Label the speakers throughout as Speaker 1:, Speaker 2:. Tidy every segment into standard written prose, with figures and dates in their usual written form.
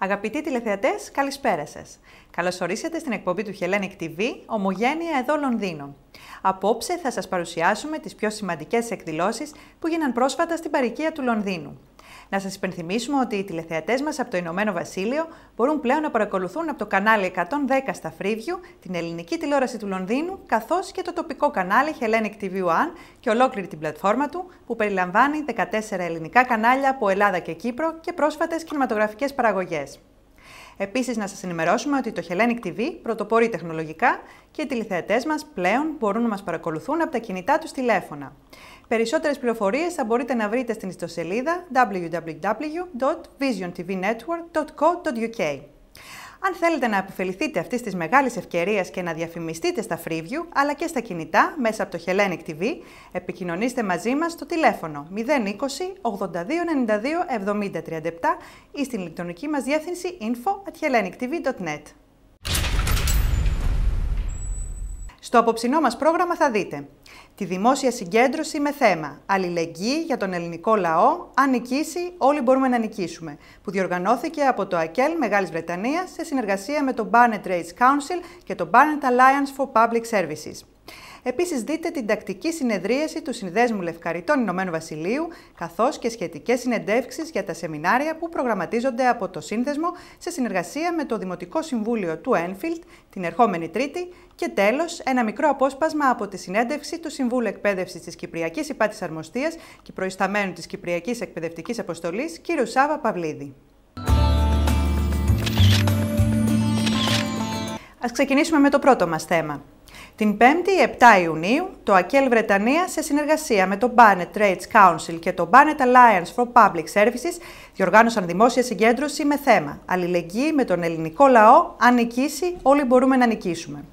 Speaker 1: Αγαπητοί τηλεθεατές, καλησπέρα σας. Καλώς ορίσατε στην εκπομπή του Hellenic TV, Ομογένεια εδώ Λονδίνο. Απόψε θα σας παρουσιάσουμε τις πιο σημαντικές εκδηλώσεις που γίναν πρόσφατα στην παροικία του Λονδίνου. Να σας υπενθυμίσουμε ότι οι τηλεθεατές μας από το Ηνωμένο Βασίλειο μπορούν πλέον να παρακολουθούν από το κανάλι 110 στα Freeview, την ελληνική τηλεόραση του Λονδίνου, καθώς και το τοπικό κανάλι Hellenic TV1 και ολόκληρη την πλατφόρμα του, που περιλαμβάνει 14 ελληνικά κανάλια από Ελλάδα και Κύπρο και πρόσφατες κινηματογραφικές παραγωγές. Επίσης, να σας ενημερώσουμε ότι το Hellenic TV πρωτοπορεί τεχνολογικά και οι τηλεθεατές μας πλέον μπορούν να μας παρακολουθούν από τα κινητά τους τηλέφωνα. Περισσότερες πληροφορίες θα μπορείτε να βρείτε στην ιστοσελίδα www.visiontvnetwork.co.uk. Αν θέλετε να αποφεληθείτε αυτής της μεγάλης ευκαιρίας και να διαφημιστείτε στα Freeview αλλά και στα κινητά μέσα από το Hellenic TV, επικοινωνήστε μαζί μας στο τηλέφωνο 020 82 92 70 37 ή στην ηλεκτρονική μας διεύθυνση info@hellenictv.net. Στο απόψινό μας πρόγραμμα θα δείτε τη δημόσια συγκέντρωση με θέμα «Αλληλεγγύη για τον Ελληνικό Λαό, αν νικήσει, όλοι μπορούμε να νικήσουμε», που διοργανώθηκε από το ΑΚΕΛ Βρετανίας σε συνεργασία με το Barnet Trades Council και το Barnet Alliance for Public Services. Επίσης δείτε την τακτική συνεδρίαση του Συνδέσμου Λευκαριτών Ηνωμένου Βασιλείου, καθώς και σχετικές συνεντεύξεις για τα σεμινάρια που προγραμματίζονται από το Σύνδεσμο σε συνεργασία με το Δημοτικό Συμβούλιο του Enfield την ερχόμενη Τρίτη και τέλος ένα μικρό απόσπασμα από τη συνέντευξη του Συμβούλου Εκπαίδευσης της Κυπριακής Υπάτης Αρμοστίας και προϊσταμένου της Κυπριακής Εκπαιδευτικής Αποστολής, κ. Σάβα Παυλίδη. Ας ξεκινήσουμε με το πρώτο μας θέμα. Την 5η 7 Ιουνίου, το ΑΚΕΛ Βρετανίας σε συνεργασία με το Barnet Trades Council και το Barnet Alliance for Public Services διοργάνωσαν δημόσια συγκέντρωση με θέμα «Αλληλεγγύη με τον ελληνικό λαό, αν νικήσει, όλοι μπορούμε να νικήσουμε».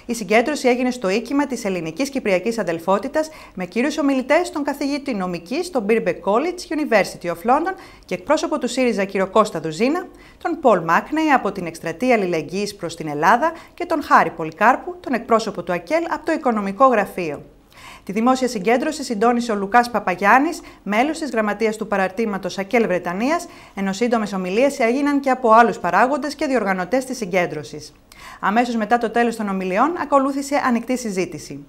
Speaker 1: Η συγκέντρωση έγινε στο οίκημα της Ελληνικής Κυπριακής Αδελφότητας με κύριους ομιλητές τον καθηγητή Νομικής στο Birkbeck College, University of London και εκπρόσωπο του ΣΥΡΙΖΑ κ. Κώστα Δουζίνα, τον από την εκστρατεία Αλληλεγγύης προς την Ελλάδα και τον Χάρη Πολυκάρπου, τον εκπρόσωπο του ΑΚΕΛ από το Οικονομικό Γραφείο. Τη δημόσια συγκέντρωση συντόνισε ο Λουκάς Παπαγιάννης, μέλος της γραμματείας του παραρτήματος ΑΚΕΛ Βρετανίας, ενώ σύντομες ομιλίες έγιναν και από άλλους παράγοντες και διοργανωτές της συγκέντρωσης. Αμέσως μετά το τέλος των ομιλιών, ακολούθησε ανοιχτή συζήτηση.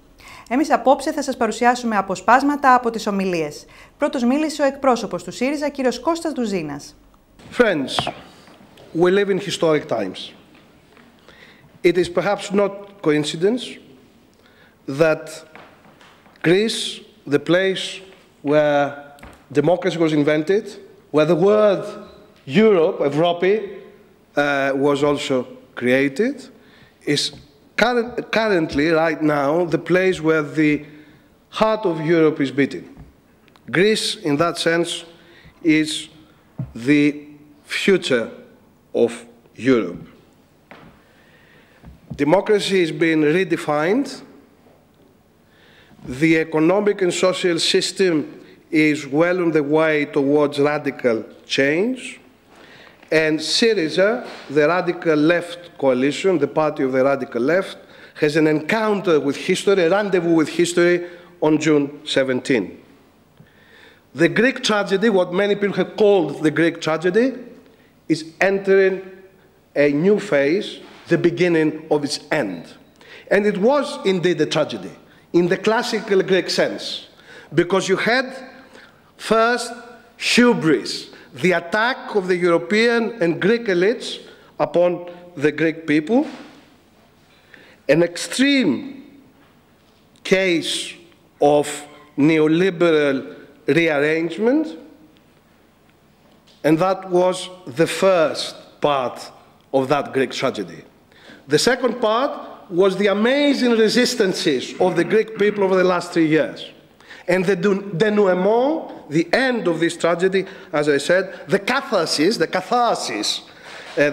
Speaker 1: Εμείς απόψε θα σας παρουσιάσουμε αποσπάσματα από τις ομιλίες. Πρώτος μίλησε ο εκπρόσωπος του ΣΥΡΙΖΑ, κ. Κώστας Δουζίνας.
Speaker 2: Friends, we live in historic times. It is perhaps not coincidence that Greece, the place where democracy was invented, where the word Europe, Ευρώπη, was also created, is currently, right now, the place where the heart of Europe is beating. Greece, in that sense, is the future of Europe. Democracy is being redefined. The economic and social system is well on the way towards radical change. And ΣΥΡΙΖΑ, the radical left coalition, the party of the radical left, has an encounter with history, a rendezvous with history on June 17. The Greek tragedy, what many people have called the Greek tragedy, is entering a new phase, the beginning of its end. And it was indeed a tragedy, in the classical Greek sense, because you had first hubris, the attack of the European and Greek elites upon the Greek people, an extreme case of neoliberal rearrangement, and that was the first part of that Greek tragedy. The second part was the amazing resistances of the Greek people over the last 3 years. And the denouement, the end of this tragedy, as I said, the catharsis,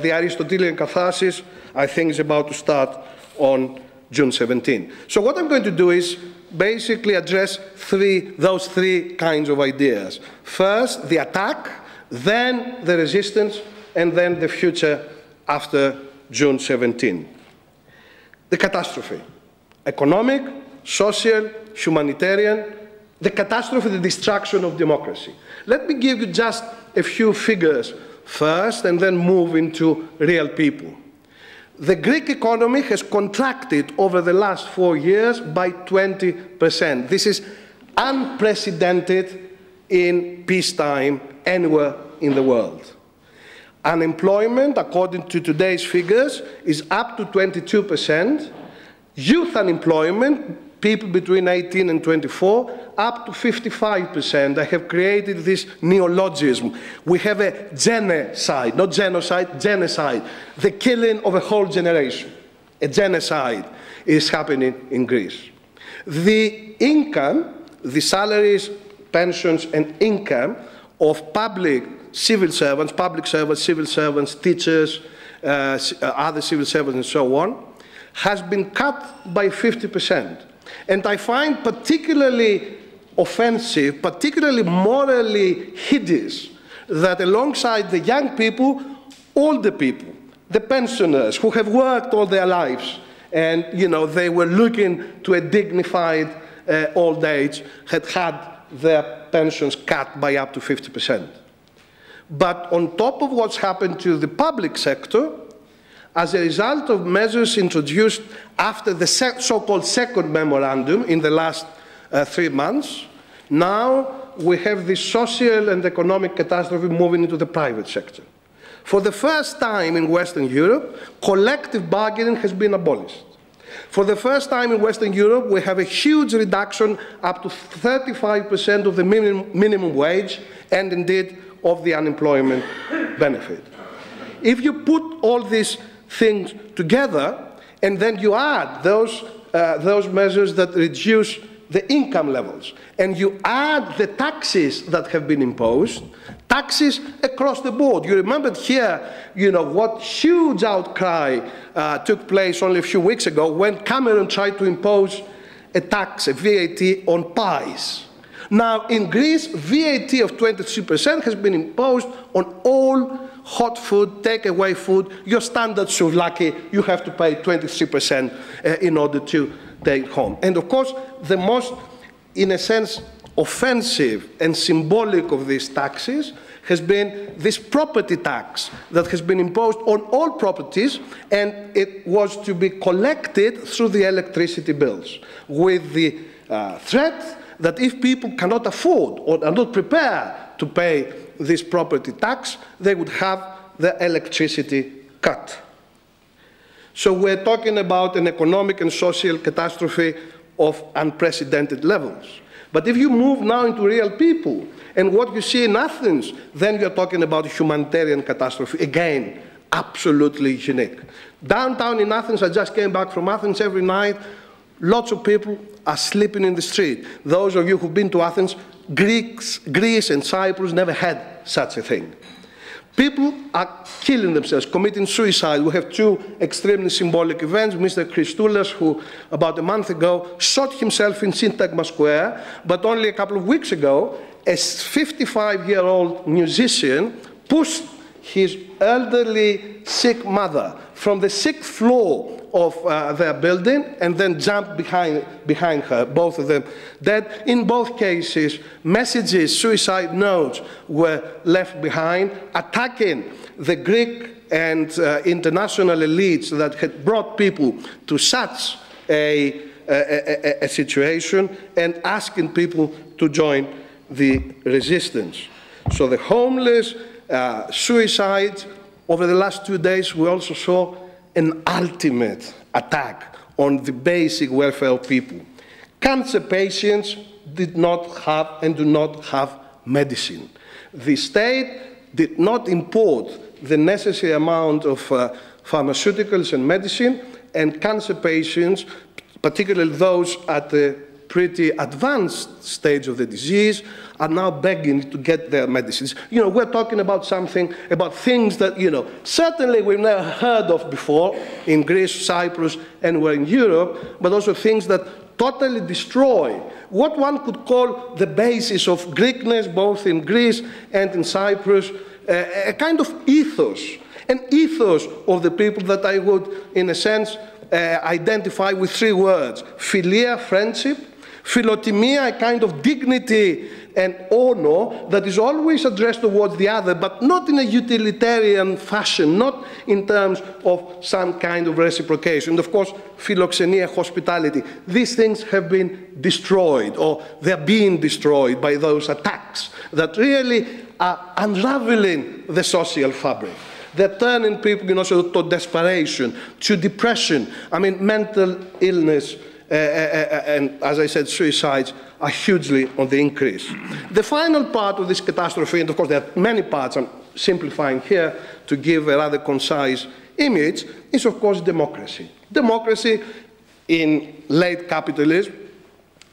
Speaker 2: the Aristotelian catharsis, I think is about to start on June 17. So what I'm going to do is basically address those three kinds of ideas. First, the attack, then the resistance, and then the future after June 17. The catastrophe, economic, social, humanitarian, the catastrophe, the destruction of democracy. Let me give you just a few figures first and then move into real people. The Greek economy has contracted over the last 4 years by 20%. This is unprecedented in peacetime anywhere in the world. Unemployment, according to today's figures, is up to 22%. Youth unemployment, people between 18 and 24, up to 55%. I have created this neologism. We have a genocide, not genocide, genocide. The killing of a whole generation. A genocide is happening in Greece. The income, the salaries, pensions, and income of civil servants, civil servants, teachers, other civil servants, and so on, has been cut by 50%. And I find particularly offensive, particularly morally hideous, that alongside the young people, older people, the pensioners who have worked all their lives, and they were looking to a dignified old age, had their pensions cut by up to 50%. But on top of what's happened to the public sector, as a result of measures introduced after the so-called second memorandum in the last 3 months, now we have this social and economic catastrophe moving into the private sector. For the first time in Western Europe, collective bargaining has been abolished. For the first time in Western Europe, we have a huge reduction up to 35% of the minimum wage and indeed of the unemployment benefit. If you put all these things together and then you add those measures that reduce the income levels and you add the taxes that have been imposed, taxes across the board. You remembered here, what huge outcry took place only a few weeks ago when Cameron tried to impose a tax, a VAT on pies. Now, in Greece, VAT of 23% has been imposed on all hot food, takeaway food. Your standard souvlaki, you have to pay 23% in order to take home. And of course, the most, in a sense, offensive and symbolic of these taxes has been this property tax that has been imposed on all properties, and it was to be collected through the electricity bills, with the threat that if people cannot afford or are not prepared to pay this property tax, they would have their electricity cut. So we're talking about an economic and social catastrophe of unprecedented levels. But if you move now into real people, and what you see in Athens, then you're talking about a humanitarian catastrophe. Again, absolutely unique. Downtown in Athens, I just came back from Athens, every night, lots of people are sleeping in the street. Those of you who've been to Athens, Greece and Cyprus never had such a thing. People are killing themselves, committing suicide. We have 2 extremely symbolic events. Mr. Christoulas, who about a month ago shot himself in Syntagma Square, but only a couple of weeks ago, a 55-year-old musician pushed his elderly sick mother from the 6th floor of their building and then jumped behind her, both of them dead. In both cases, messages, suicide notes were left behind, attacking the Greek and international elites that had brought people to such a situation and asking people to join the resistance. So the homeless, suicides, over the last 2 days we also saw an ultimate attack on the basic welfare of people. Cancer patients did not have and do not have medicine. The state did not import the necessary amount of pharmaceuticals and medicine, and cancer patients, particularly those at the pretty advanced stage of the disease, are now begging to get their medicines. We're talking about things that, certainly we've never heard of before in Greece, Cyprus, anywhere in Europe, but also things that totally destroy what one could call the basis of Greekness, both in Greece and in Cyprus, a kind of ethos, an ethos of the people that I would, in a sense, identify with 3 words: philia, friendship, Philotimia, a kind of dignity and honor that is always addressed towards the other, but not in a utilitarian fashion, not in terms of some kind of reciprocation. And of course, philoxenia, hospitality. These things have been destroyed, or they're being destroyed by those attacks that really are unraveling the social fabric. They're turning people, to desperation, to depression. I mean, mental illness, and as I said, suicides are hugely on the increase. The final part of this catastrophe, and of course there are many parts, I'm simplifying here to give a rather concise image, is of course democracy. Democracy in late capitalism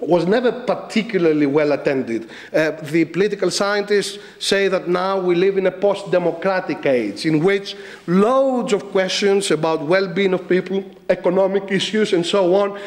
Speaker 2: was never particularly well attended. The political scientists say that now we live in a post-democratic age in which loads of questions about well-being of people, economic issues and so on,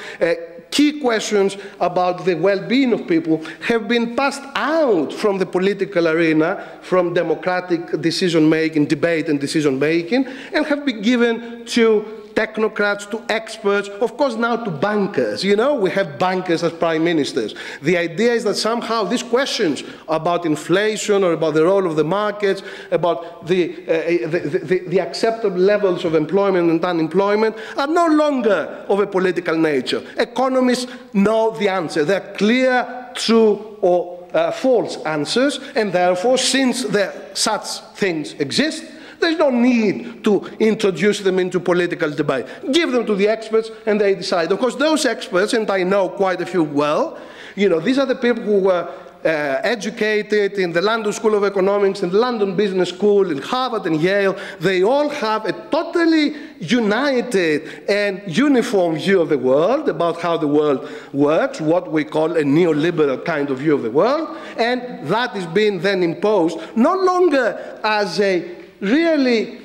Speaker 2: key questions about the well-being of people have been passed out from the political arena, from democratic decision-making, debate and decision-making, and have been given to technocrats, to experts, of course now to bankers. We have bankers as prime ministers. The idea is that somehow these questions about inflation or about the role of the markets, about the acceptable levels of employment and unemployment are no longer of a political nature. Economists know the answer. They're clear, true or false answers, and therefore, since such things exist, there's no need to introduce them into political debate. Give them to the experts and they decide. Of course, those experts, and I know quite a few well, these are the people who were educated in the London School of Economics, in the London Business School, in Harvard and Yale. They all have a totally united and uniform view of the world, about how the world works, what we call a neoliberal kind of view of the world, and that is being then imposed no longer as a really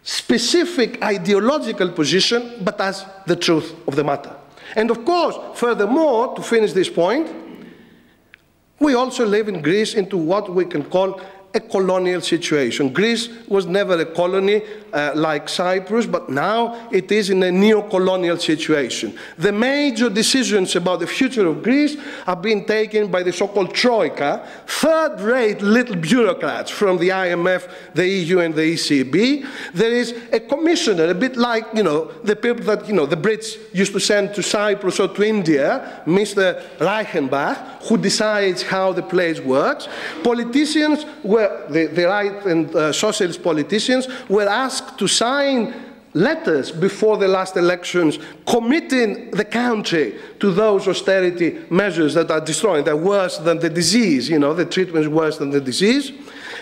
Speaker 2: specific ideological position, but as the truth of the matter. And of course, furthermore, to finish this point, we also live in Greece into what we can call a colonial situation. Greece was never a colony like Cyprus, but now it is in a neo-colonial situation. The major decisions about the future of Greece are being taken by the so-called Troika, third-rate little bureaucrats from the IMF, the EU and the ECB. There is a commissioner, a bit like, the people that, the Brits used to send to Cyprus or to India, Mr. Reichenbach, who decides how the place works. Politicians were, the right and socialist politicians were asked to sign letters before the last elections committing the country to those austerity measures that are destroying. They're worse than the disease, the treatment is worse than the disease.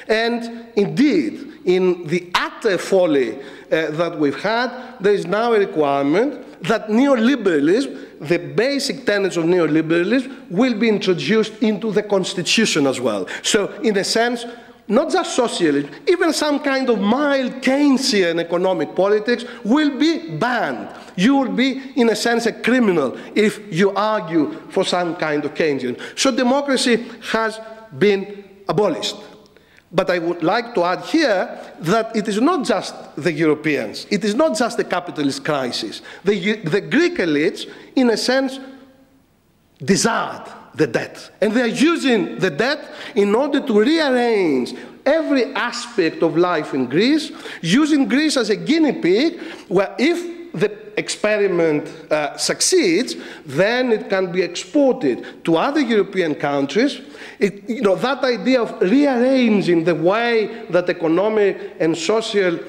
Speaker 2: And indeed, in the utter folly that we've had, there is now a requirement that neoliberalism, the basic tenets of neoliberalism, will be introduced into the constitution as well. So, in a sense, not just socialism, even some kind of mild Keynesian economic politics will be banned. You will be, in a sense, a criminal if you argue for some kind of Keynesian. So democracy has been abolished. But I would like to add here that it is not just the Europeans. It is not just the capitalist crisis. The Greek elites, in a sense, desired the debt. And they are using the debt in order to rearrange every aspect of life in Greece, using Greece as a guinea pig, where if the experiment succeeds, then it can be exported to other European countries. That idea of rearranging the way that economic and social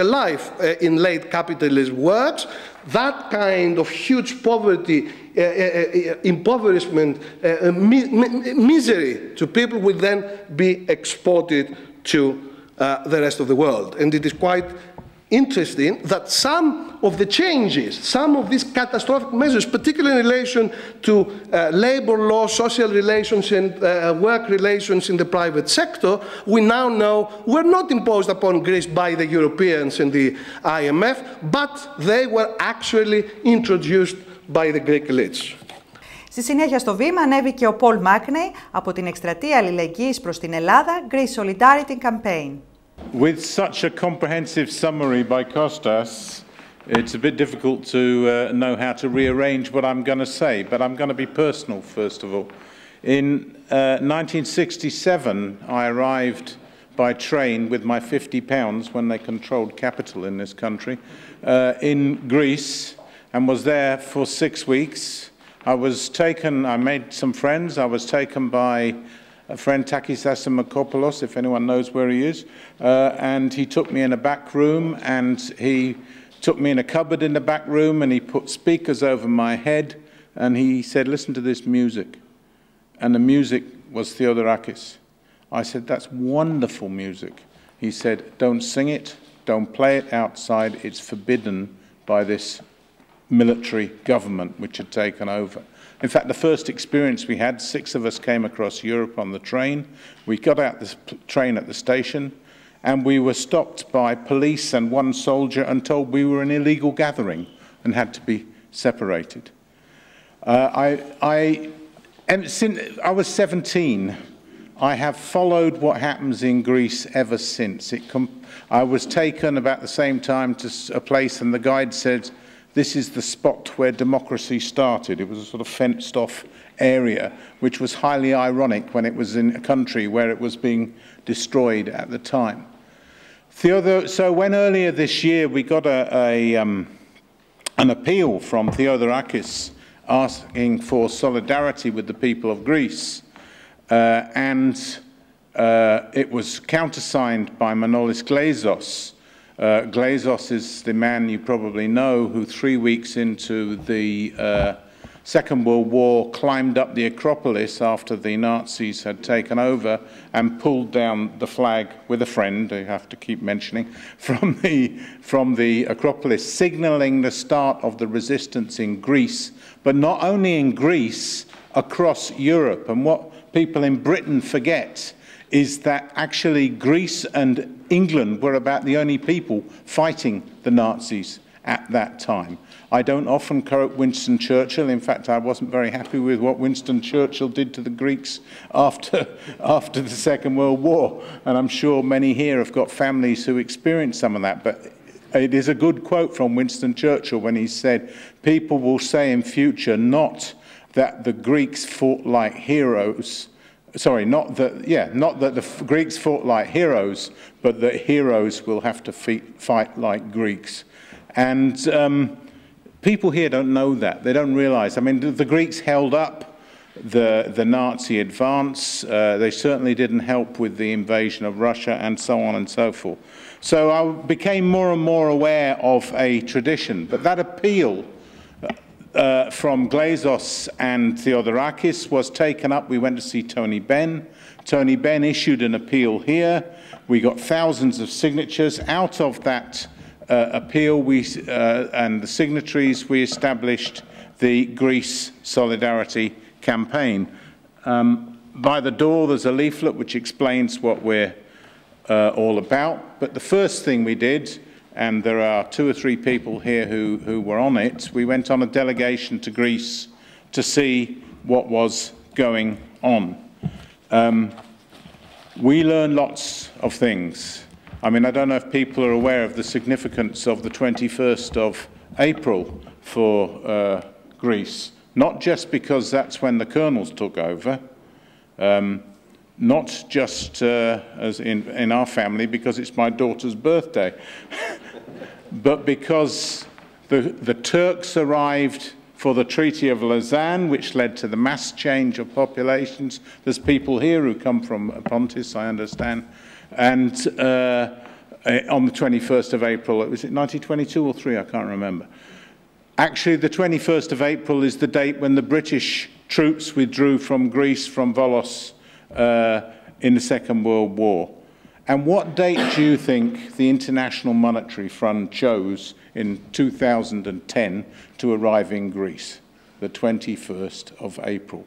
Speaker 2: life in late capitalism works, that kind of huge poverty, impoverishment, misery to people will then be exported to the rest of the world. And it is quite interesting that some of the changes, some of these catastrophic measures, particularly in relation to labor law, social relations and work relations in the private sector, we now know were not imposed upon Greece by the Europeans and the IMF, but they were actually introduced by the Greek elites.
Speaker 1: Στη συνέχεια στο βήμα ανέβηκε ο Πολ Μάκνεϊ από την εκστρατεία Αλληλεγγύης προς την Ελλάδα, Greece Solidarity Campaign.
Speaker 3: With such a comprehensive summary by Kostas, It's a bit difficult to know how to rearrange what I'm going to say, but I'm going to be personal, first of all. In 1967, I arrived by train with my £50 when they controlled capital in this country, in Greece, and was there for 6 weeks. I made some friends. I was taken by a friend, Takis Asimokopoulos, if anyone knows where he is, and he took me in a back room, and he took me in a cupboard in the back room, and he put speakers over my head, and he said, listen to this music. And the music was Theodorakis. I said, that's wonderful music. He said, don't sing it, don't play it outside, it's forbidden by this military government which had taken over. In fact, the first experience we had, 6 of us came across Europe on the train. We got out the train at the station, and we were stopped by police and 1 soldier and told we were an illegal gathering and had to be separated. Since I was 17, I have followed what happens in Greece ever since. I was taken about the same time to a place, and the guide said, this is the spot where democracy started. It was a sort of fenced-off area, which was highly ironic when it was in a country where it was being destroyed at the time. So when earlier this year we got an appeal from Theodorakis asking for solidarity with the people of Greece, and it was countersigned by Manolis Glazos. Glazos is the man you probably know who 3 weeks into the Second World War climbed up the Acropolis after the Nazis had taken over and pulled down the flag with a friend, I have to keep mentioning, from the Acropolis, signalling the start of the resistance in Greece, but not only in Greece, across Europe. And what people in Britain forget is that actually Greece and England were about the only people fighting the Nazis at that time. I don't often quote Winston Churchill. In fact, I wasn't very happy with what Winston Churchill did to the Greeks after the Second World War. And I'm sure many here have got families who experienced some of that. But it is a good quote from Winston Churchill when he said, people will say in future not that the Greeks fought like heroes, sorry, not that the Greeks fought like heroes, but that heroes will have to fight like Greeks. And people here don't know that. They don't realize. I mean, the Greeks held up the Nazi advance. They certainly didn't help with the invasion of Russia and so on and so forth. So I became more and more aware of a tradition. But that appeal from Glazos and Theodorakis was taken up. We went to see Tony Benn. Tony Benn issued an appeal here. We got thousands of signatures. Out of that appeal and the signatories, we established the Greece Solidarity Campaign. By the door, there's a leaflet which explains what we're all about. But the first thing we did, and there are 2 or 3 people here who were on it, we went on a delegation to Greece to see what was going on. We learned lots of things. I mean, I don't know if people are aware of the significance of the 21st of April for Greece, not just because that's when the colonels took over, not just as in our family because it's my daughter's birthday, but because the Turks arrived for the Treaty of Lausanne, which led to the mass change of populations. There's people here who come from Pontus, I understand. And on the 21st of April, was it 1922 or 3? I can't remember. Actually, the 21st of April is the date when the British troops withdrew from Greece, from Volos, in the Second World War. And what date do you think the International Monetary Fund chose in 2010 to arrive in Greece? The 21st of April.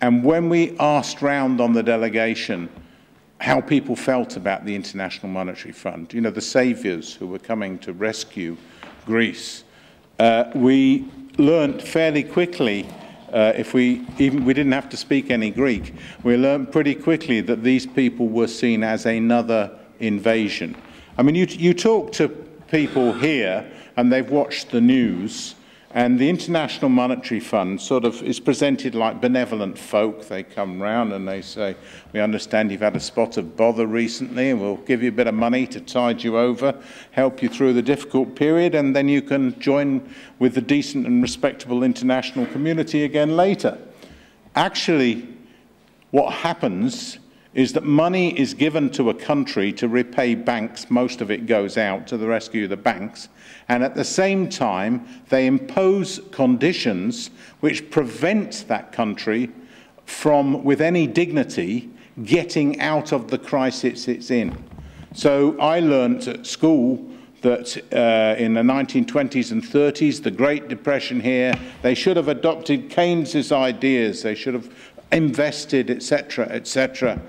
Speaker 3: And when we asked round on the delegation how people felt about the International Monetary Fund, you know, the saviours who were coming to rescue Greece, we learnt fairly quickly, we didn't have to speak any Greek, we learnt pretty quickly that these people were seen as another invasion. I mean, you talk to people here and they've watched the news, and the International Monetary Fund sort of is presented like benevolent folk. They come round and they say, we understand you've had a spot of bother recently and we'll give you a bit of money to tide you over, help you through the difficult period, and then you can join with the decent and respectable international community again later. Actually, what happens is that money is given to a country to repay banks. Most of it goes out to the rescue of the banks. And at the same time, they impose conditions which prevent that country from, with any dignity, getting out of the crisis it's in. So I learned at school that in the 1920s and 30s, the Great Depression here, they should have adopted Keynes's ideas, they should have invested, etc., etc.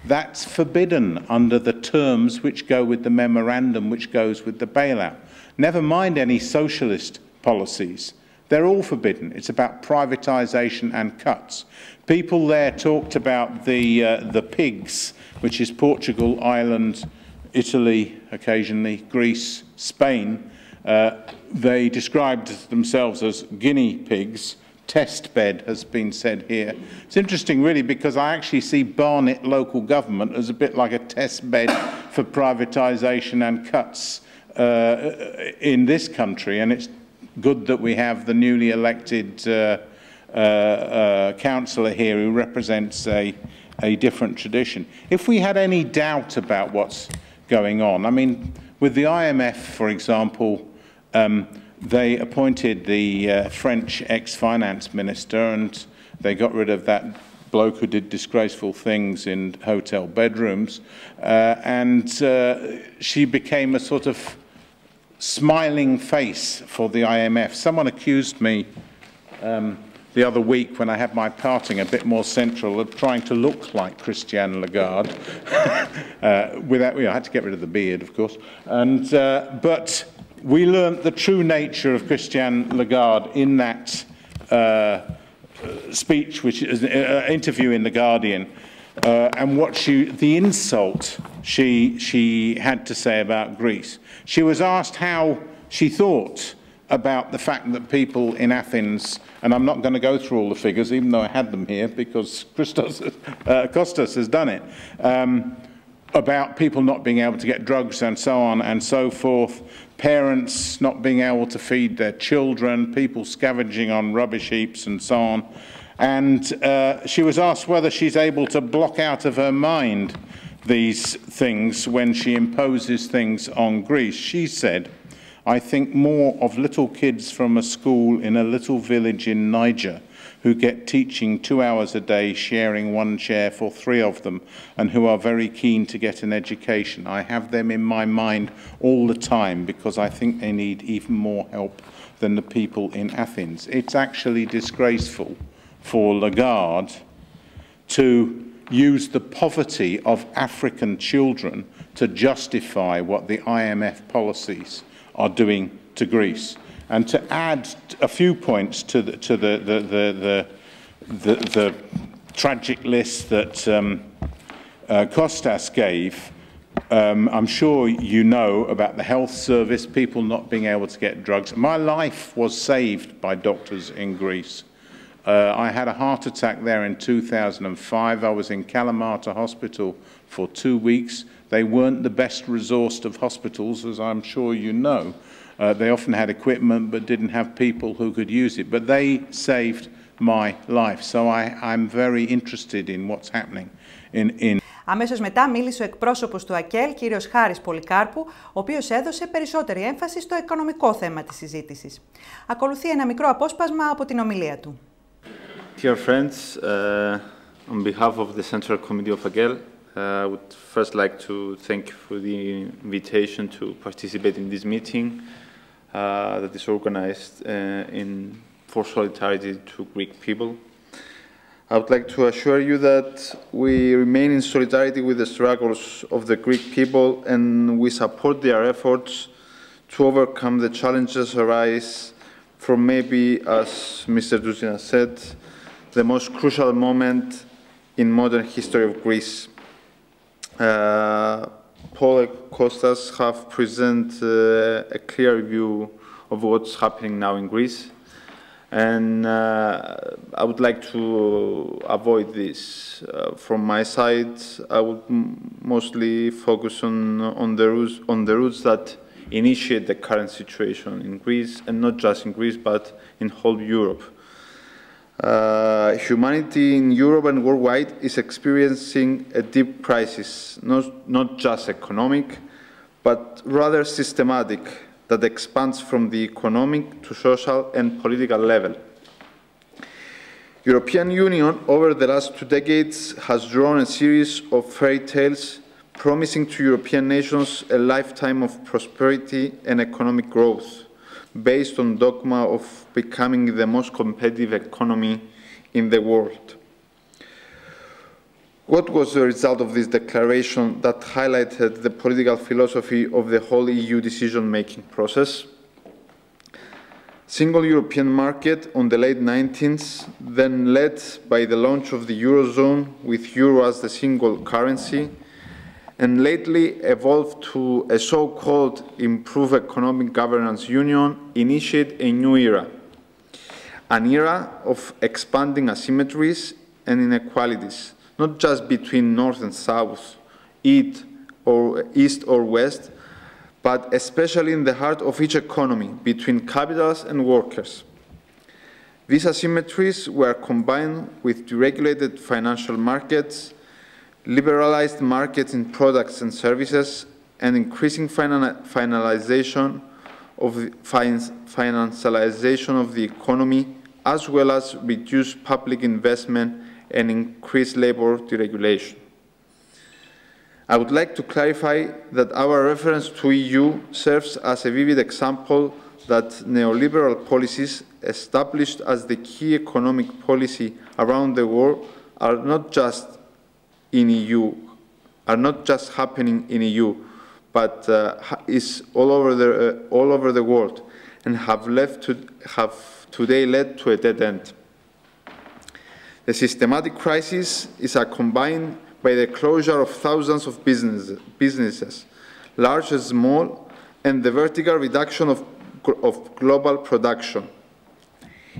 Speaker 3: That's forbidden under the terms which go with the memorandum, which goes with the bailout. Never mind any socialist policies. They're all forbidden. It's about privatization and cuts. People there talked about the pigs, which is Portugal, Ireland, Italy, occasionally Greece, Spain. They described themselves as guinea pigs. Test bed has been said here. It's interesting, really, because I actually see Barnet local government as a bit like a test bed for privatisation and cuts in this country, and it's good that we have the newly elected councillor here who represents a different tradition. If we had any doubt about what's going on, I mean, with the IMF, for example, they appointed the French ex-finance minister, and they got rid of that bloke who did disgraceful things in hotel bedrooms, and she became a sort of smiling face for the IMF. Someone accused me the other week when I had my parting a bit more central of trying to look like Christiane Lagarde. Without, I had to get rid of the beard, of course, and but we learned the true nature of Christiane Lagarde in that speech, which is an interview in The Guardian, and what the insult she had to say about Greece. She was asked how she thought about the fact that people in Athens, and I'm not going to go through all the figures, even though I had them here, because Kostas has done it, about people not being able to get drugs and so on and so forth, parents not being able to feed their children, people scavenging on rubbish heaps and so on. And she was asked whether she's able to block out of her mind these things when she imposes things on Greece. She said, I think more of little kids from a school in a little village in Niger who get teaching 2 hours a day, sharing one chair for 3 of them, and who are very keen to get an education. I have them in my mind all the time because I think they need even more help than the people in Athens. It's actually disgraceful for Lagarde to use the poverty of African children to justify what the IMF policies are doing to Greece. And to add a few points to the tragic list that Kostas gave, I'm sure you know about the health service, people not being able to get drugs. My life was saved by doctors in Greece. I had a heart attack there in 2005. I was in Kalamata Hospital for 2 weeks. They weren't the best resourced of hospitals, as I'm sure you know. They often had equipment but didn't have people who could use it. But they saved my life. So I'm very interested in what's happening in.
Speaker 1: Αμέσως μετά μίλησε ο εκπρόσωπος του ΑΚΕΛ, κύριος Χάρης Πολυκάρπου, ο οποίος έδωσε περισσότερη έμφαση στο οικονομικό θέμα της συζήτησης. Ακολουθεί ένα μικρό απόσπασμα από την ομιλία του.
Speaker 4: Dear friends, on behalf of the Central Committee of AKEL, I would first like to thank you for the invitation to participate in this meeting that is organized for solidarity to Greek people. I would like to assure you that we remain in solidarity with the struggles of the Greek people, and we support their efforts to overcome the challenges arise from maybe, as Mr. Duzina said, the most crucial moment in modern history of Greece. Paul and Kostas have presented a clear view of what's happening now in Greece. And I would like to avoid this. From my side, I would mostly focus on the roots that initiate the current situation in Greece, and not just in Greece, but in whole Europe. Humanity in Europe and worldwide is experiencing a deep crisis, not just economic, but rather systematic, that expands from the economic to social and political level. European Union, over the last 2 decades, has drawn a series of fairy tales promising to European nations a lifetime of prosperity and economic growth, based on dogma of becoming the most competitive economy in the world. What was the result of this declaration that highlighted the political philosophy of the whole EU decision-making process? Single European market on the late 19th, then led by the launch of the Eurozone with Euro as the single currency, and lately evolved to a so-called improved economic governance union, initiate a new era. An era of expanding asymmetries and inequalities, not just between North and South, East or West, but especially in the heart of each economy, between capitals and workers. These asymmetries were combined with deregulated financial markets, liberalized markets in products and services, and increasing financialization of the economy, as well as reduced public investment and increased labor deregulation. I would like to clarify that our reference to EU serves as a vivid example that neoliberal policies established as the key economic policy around the world are not just happening in EU, but is all over the world, and have today led to a dead end. The systematic crisis is accompanied by the closure of thousands of businesses, large and small, and the vertical reduction of global production.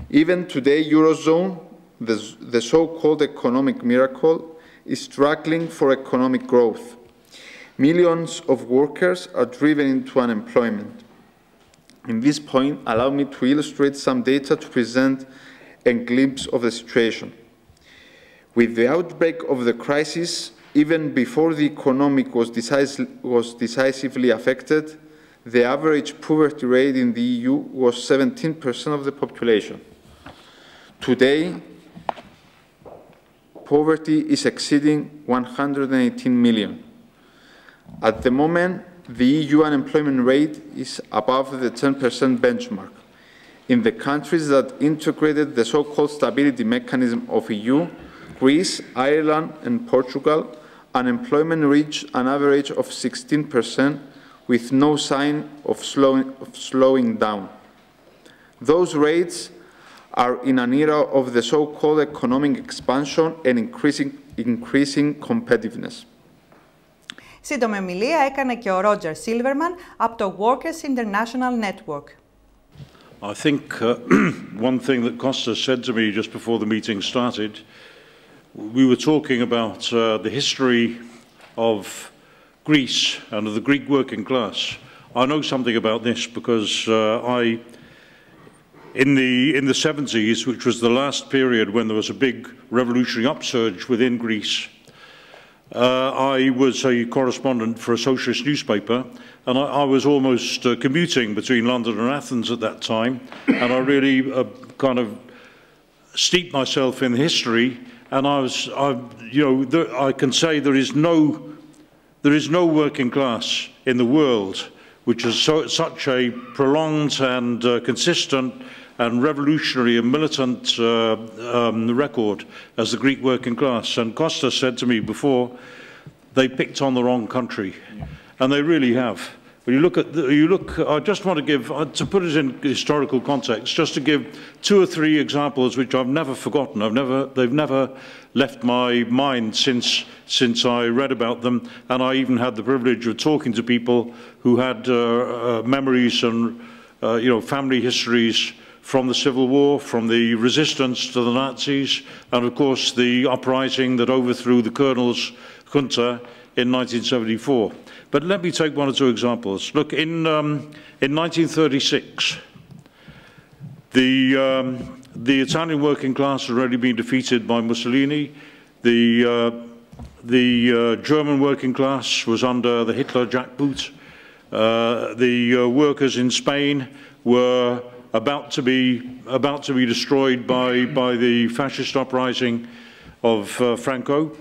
Speaker 4: Even today, Eurozone, the so-called economic miracle, is struggling for economic growth. Millions of workers are driven into unemployment. In this point, allow me to illustrate some data to present a glimpse of the situation. With the outbreak of the crisis, even before the economy was decisively affected, the average poverty rate in the EU was 17% of the population. Today, poverty is exceeding 118 million. At the moment, the EU unemployment rate is above the 10% benchmark. In the countries that integrated the so-called stability mechanism of EU, Greece, Ireland, and Portugal, unemployment reached an average of 16%, with no sign of slowing down. Those rates are in an era of the so-called economic expansion and increasing competitiveness.
Speaker 1: Σύντομη ομιλία έκανε και ο Roger Silverman από το Workers International Network.
Speaker 5: I think one thing that Kostas said to me just before the meeting started, we were talking about the history of Greece and of the Greek working class. I know something about this because in the 70s, which was the last period when there was a big revolutionary upsurge within Greece, I was a correspondent for a socialist newspaper, and I was almost commuting between London and Athens at that time, and I really kind of steeped myself in history. And I can say there is no working class in the world which has such a prolonged and consistent and revolutionary and militant record as the Greek working class. And Costa said to me before, they picked on the wrong country, and they really have. But I just want to give, to put it in historical context, just to give 2 or 3 examples which I've never forgotten. They've never left my mind since I read about them, and I even had the privilege of talking to people who had memories and family histories from the Civil War, from the resistance to the Nazis, and of course the uprising that overthrew the Colonel's junta in 1974. But let me take 1 or 2 examples. Look, in 1936, the Italian working class had already been defeated by Mussolini. The German working class was under the Hitler jackboot. The workers in Spain were about to be destroyed by the fascist uprising of Franco,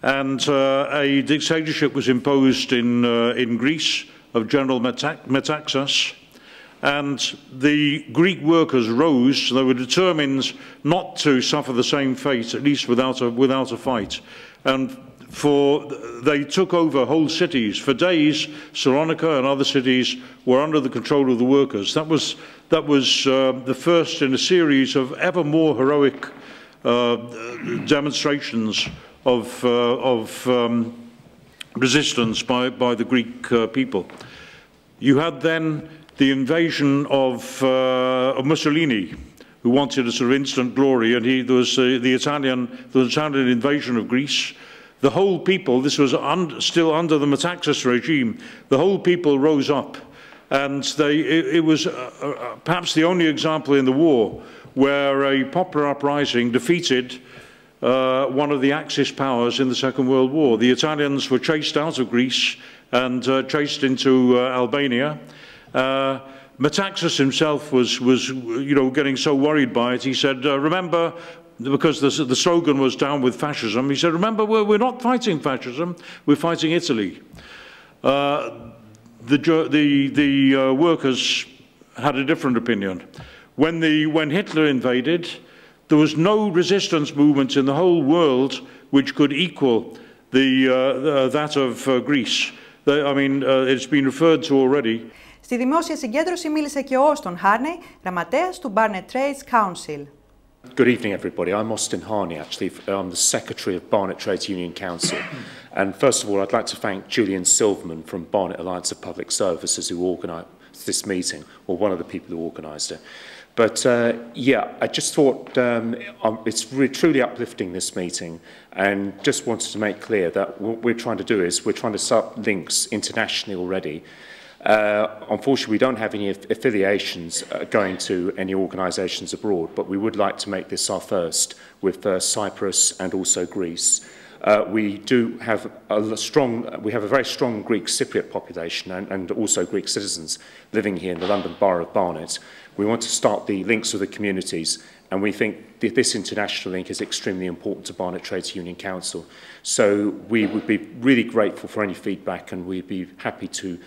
Speaker 5: and a dictatorship was imposed in Greece of General Metaxas, and the Greek workers rose. They were determined not to suffer the same fate, at least without a fight, and they took over whole cities. For days, Salonika and other cities were under the control of the workers. That was the first in a series of ever more heroic demonstrations of resistance by the Greek people. You had then the invasion of Mussolini, who wanted a sort of instant glory, and there was the Italian invasion of Greece. The whole people, this was still under the Metaxas regime, the whole people rose up, and it was perhaps the only example in the war where a popular uprising defeated one of the Axis powers in the Second World War. The Italians were chased out of Greece and chased into Albania. Metaxas himself was getting so worried by it, he said, remember, because the slogan was down with fascism, he said, remember, we're not fighting fascism, we're fighting Italy. The workers had a different opinion. When Hitler invaded, there was no resistance movement in the whole world which could equal that of Greece. It's been referred to already.
Speaker 1: Στη δημόσια συγκέντρωση μίλησε και ο Austin Harney, γραμματέας του Barnet Trades Council.
Speaker 6: Good evening, everybody. I'm Austin Harney, actually. I'm the Secretary of Barnet Trades Union Council. And first of all, I'd like to thank Julian Silverman from Barnet Alliance of Public Services who organised this meeting, or one of the people who organised it. But I just thought it's really truly uplifting, this meeting, and just wanted to make clear that what we're trying to do is we're trying to set up links internationally already. Unfortunately, we don't have any affiliations going to any organisations abroad, but we would like to make this our first with Cyprus and also Greece. We have a very strong Greek Cypriot population and also Greek citizens living here in the London Borough of Barnet. We want to start the links with the communities, and we think that this international link is extremely important to Barnet Trades Union Council. So we would be really grateful for any feedback, and we'd be happy to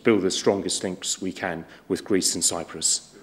Speaker 6: build the strongest links we can with Greece and Cyprus.